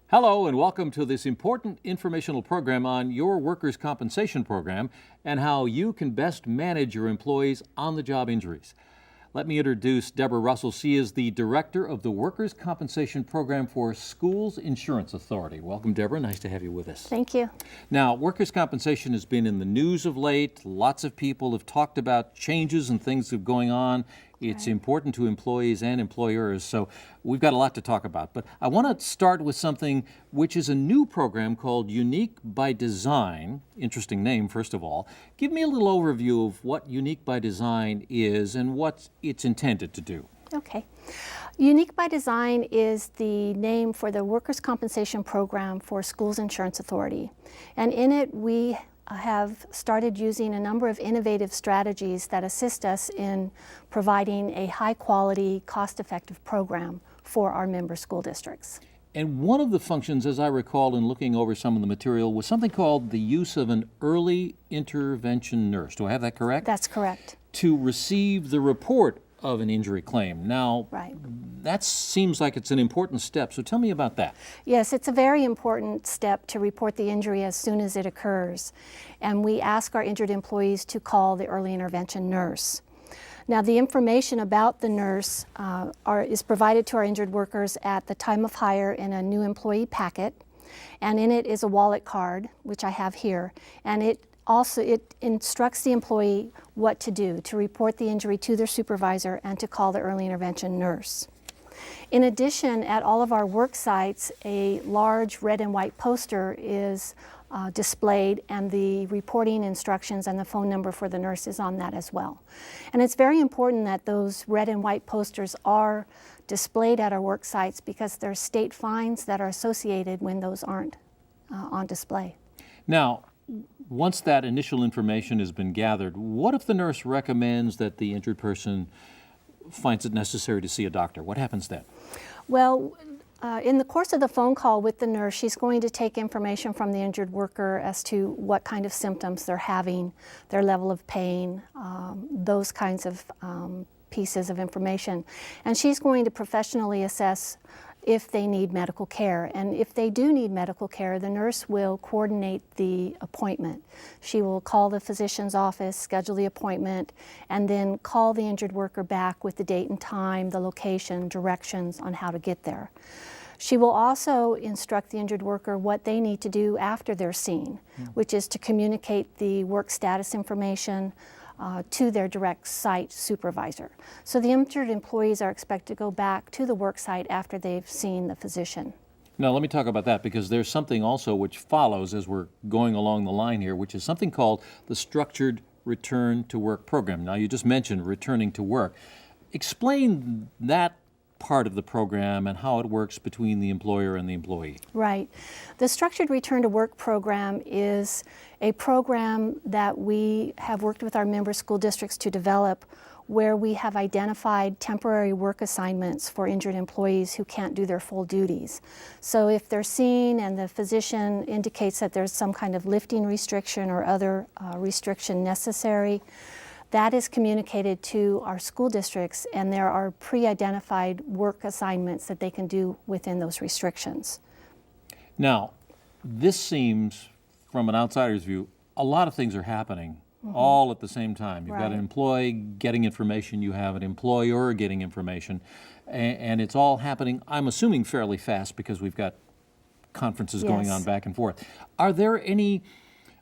Hello and welcome to this important informational program on your workers' compensation program and how you can best manage your employees' on-the-job injuries. Let me introduce Deborah Russell. She is the director of the Workers' Compensation Program for Schools Insurance Authority. Welcome, Deborah. Nice to have you with us. Thank you. Now, workers' compensation has been in the news of late. Lots of people have talked about changes and things that are going on. It's important to employees and employers, so we've got a lot to talk about. But I want to start with something which is a new program called Unique by Design. Interesting name, first of all. Give me a little overview of what Unique by Design is and what it's intended to do. Okay. Unique by Design is the name for the Workers' Compensation Program for Schools Insurance Authority. And in it, we have started using a number of innovative strategies that assist us in providing a high-quality, cost-effective program for our member school districts. And one of the functions, as I recall in looking over some of the material, was something called the use of an early intervention nurse. Do I have that correct? That's correct. To receive the report of an injury claim. Now, that seems like it's an important step, so tell me about that. Yes, it's a very important step to report the injury as soon as it occurs. And we ask our injured employees to call the early intervention nurse. Now, the information about the nurse is provided to our injured workers at the time of hire in a new employee packet, and in it is a wallet card, which I have here, and it instructs the employee what to do, to report the injury to their supervisor and to call the early intervention nurse. In addition, at all of our work sites, a large red and white poster is displayed, and the reporting instructions and the phone number for the nurse is on that as well. And it's very important that those red and white posters are displayed at our work sites because there are state fines that are associated when those aren't on display. Now, once that initial information has been gathered, what if the nurse recommends that the injured person finds it necessary to see a doctor? What happens then? Well, in the course of the phone call with the nurse, she's going to take information from the injured worker as to what kind of symptoms they're having, their level of pain, those kinds of pieces of information. And she's going to professionally assess if they need medical care. And if they do need medical care, the nurse will coordinate the appointment. She will call the physician's office, schedule the appointment, and then call the injured worker back with the date and time, the location, directions on how to get there. She will also instruct the injured worker what they need to do after they're seen, which is to communicate the work status information to their direct site supervisor. So the injured employees are expected to go back to the work site after they've seen the physician. Now, let me talk about that because there's something also which follows as we're going along the line here, which is something called the Structured Return to Work Program. Now, you just mentioned returning to work. Explain that part of the program and how it works between the employer and the employee. Right. The Structured Return to Work program is a program that we have worked with our member school districts to develop, where we have identified temporary work assignments for injured employees who can't do their full duties. So if they're seen and the physician indicates that there's some kind of lifting restriction or other restriction necessary, that is communicated to our school districts, and there are pre-identified work assignments that they can do within those restrictions. Now, this seems, from an outsider's view, a lot of things are happening all at the same time. You've got an employee getting information, you have an employer getting information, and it's all happening, I'm assuming, fairly fast because we've got conferences going on back and forth. Are there any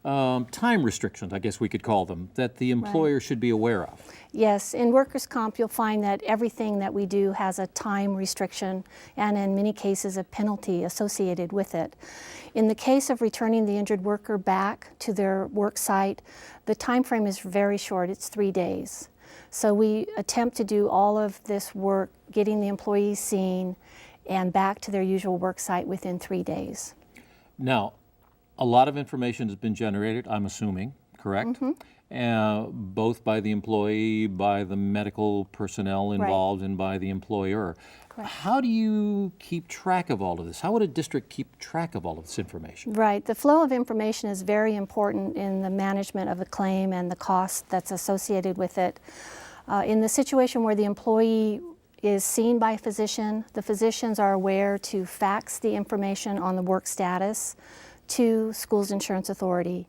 time restrictions, I guess we could call them, that the employer should be aware of? Yes, in workers' comp you'll find that everything that we do has a time restriction and in many cases a penalty associated with it. In the case of returning the injured worker back to their work site, the time frame is very short, it's 3 days. So we attempt to do all of this work, getting the employees seen and back to their usual work site within 3 days. Now, a lot of information has been generated, I'm assuming, correct? Both by the employee, by the medical personnel involved, and by the employer. How do you keep track of all of this? How would a district keep track of all of this information? Right. The flow of information is very important in the management of the claim and the cost that's associated with it. In the situation where the employee is seen by a physician. The physicians are aware to fax the information on the work status to Schools Insurance Authority.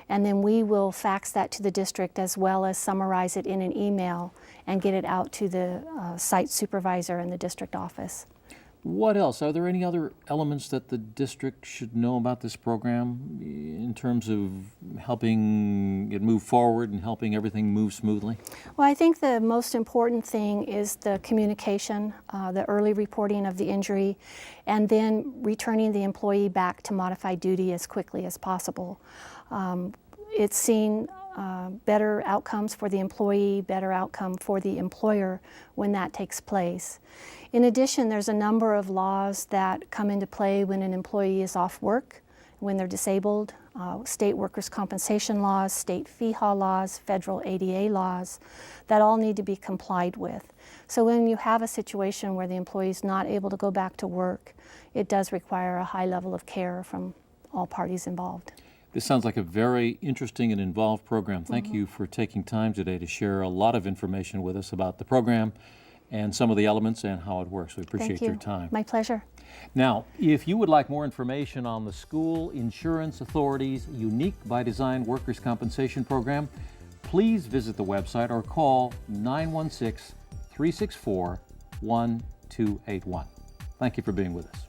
And then we will fax that to the district as well as summarize it in an email and get it out to the site supervisor in the district office. What else? Are there any other elements that the district should know about this program in terms of helping it move forward and helping everything move smoothly? Well, I think the most important thing is the communication, the early reporting of the injury, and then returning the employee back to modified duty as quickly as possible. It's seen better outcomes for the employee, better outcome for the employer when that takes place. In addition, there's a number of laws that come into play when an employee is off work, when they're disabled, state workers' compensation laws, state FEHA laws, federal ADA laws, that all need to be complied with. So when you have a situation where the employee is not able to go back to work, it does require a high level of care from all parties involved. This sounds like a very interesting and involved program. Thank you for taking time today to share a lot of information with us about the program and some of the elements and how it works. We appreciate Thank you. your time. My pleasure. Now, if you would like more information on the School Insurance Authority's unique by design workers' compensation program, please visit the website or call 916-364-1281. Thank you for being with us.